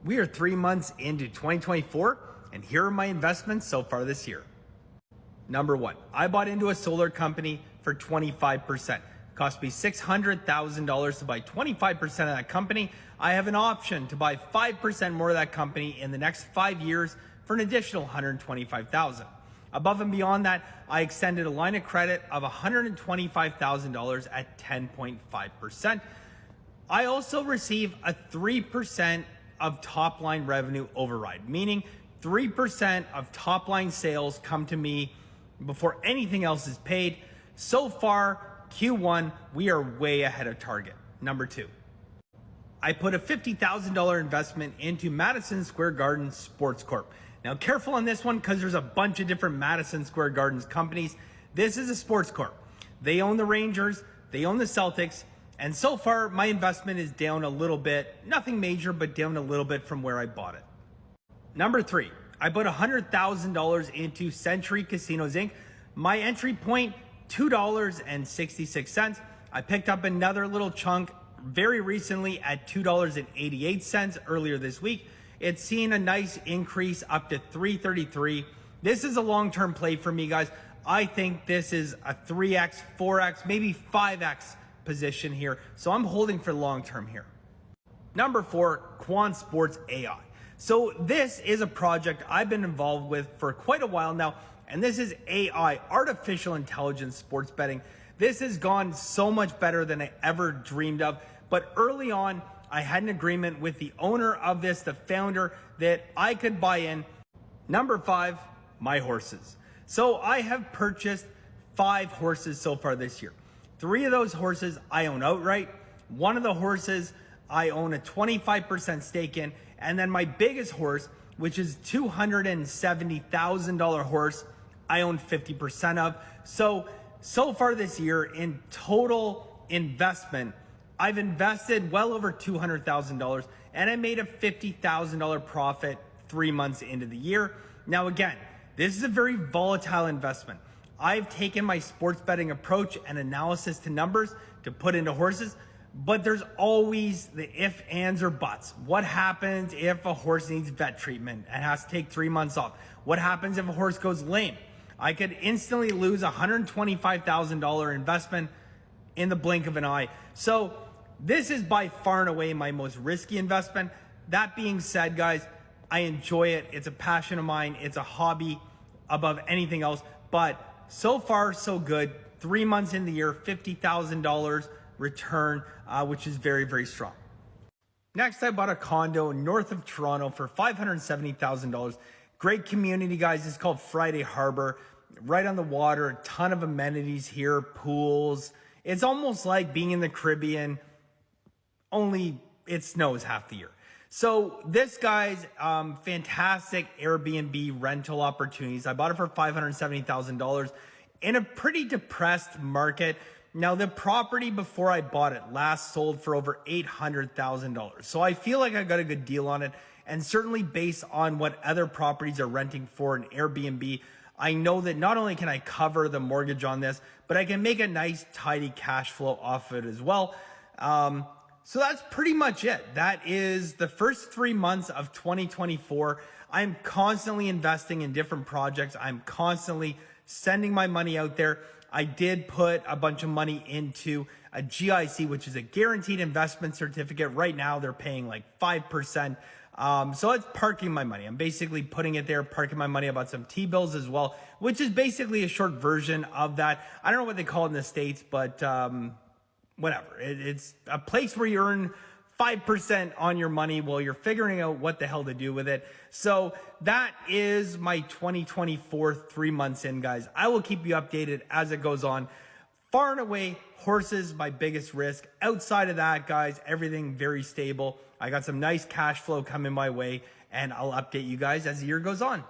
We are 3 months into 2024, and here are my investments so far this year. Number one, I bought into a solar company for 25%. Cost me $600,000 to buy 25% of that company. I have an option to buy 5% more of that company in the next 5 years for an additional $125,000. Above and beyond that, I extended a line of credit of $125,000 at 10.5%. I also receive a 3% of top line revenue override, meaning 3% of top line sales come to me before anything else is paid. So far, Q1, we are way ahead of target. Number two, I put a $50,000 investment into Madison Square Garden Sports Corp. Now, careful on this one because there's a bunch of different Madison Square Gardens companies. This is a sports corp. They own the Rangers, they own the Celtics, and so far my investment is down a little bit. Nothing major, but down a little bit from where I bought it. Number three, I put $100,000 into Century Casinos Inc. My entry point, $2.66. I picked up another little chunk very recently at $2.88 earlier this week. It's seen a nice increase up to $3.33. This is a long-term play for me, guys. I think this is a 3x, 4x, maybe 5x position here. So I'm holding for long-term here. Number four, Quant Sports AI. So this is a project I've been involved with for quite a while now, and this is AI, artificial intelligence sports betting. This has gone so much better than I ever dreamed of. But early on, I had an agreement with the owner of this, the founder, that I could buy in. Number five, my horses. So I have purchased 5 horses so far this year. 3 of those horses I own outright. One of the horses I own a 25% stake in. And then my biggest horse, which is $270,000 horse, I own 50% of. So far this year in total investment, I've invested well over $200,000 and I made a $50,000 profit 3 months into the year. Now again, this is a very volatile investment. I've taken my sports betting approach and analysis to numbers to put into horses, but there's always the if, ands, or buts. What happens if a horse needs vet treatment and has to take 3 months off? What happens if a horse goes lame? I could instantly lose a $125,000 investment in the blink of an eye. So this is by far and away my most risky investment. That being said, guys, I enjoy it. It's a passion of mine. It's a hobby above anything else. But so far, so good. 3 months in the year, $50,000 return, which is very, very strong. Next, I bought a condo north of Toronto for $570,000. Great community, guys. It's called Friday Harbor, right on the water. A ton of amenities here, pools. It's almost like being in the Caribbean, only it snows half the year. So this guy's fantastic Airbnb rental opportunities. I bought it for $570,000 in a pretty depressed market. Now, the property before I bought it last sold for over $800,000. So I feel like I got a good deal on it. And certainly based on what other properties are renting for an Airbnb, I know that not only can I cover the mortgage on this, but I can make a nice tidy cash flow off of it as well. So that's pretty much it. That is the first 3 months of 2024. I'm constantly investing in different projects. I'm constantly sending my money out there. I did put a bunch of money into a GIC, which is a guaranteed investment certificate. Right now, they're paying like 5%. So it's parking my money. I'm basically putting it there, parking my money. About some T-bills as well, which is basically a short version of that. I don't know what they call it in the States, but whatever. It's a place where you earn 5% on your money while you're figuring out what the hell to do with it. So that is my 2024 3 months in, guys. I will keep you updated as it goes on. Far and away, horses, my biggest risk. Outside of that, guys, everything very stable. I got some nice cash flow coming my way, and I'll update you guys as the year goes on.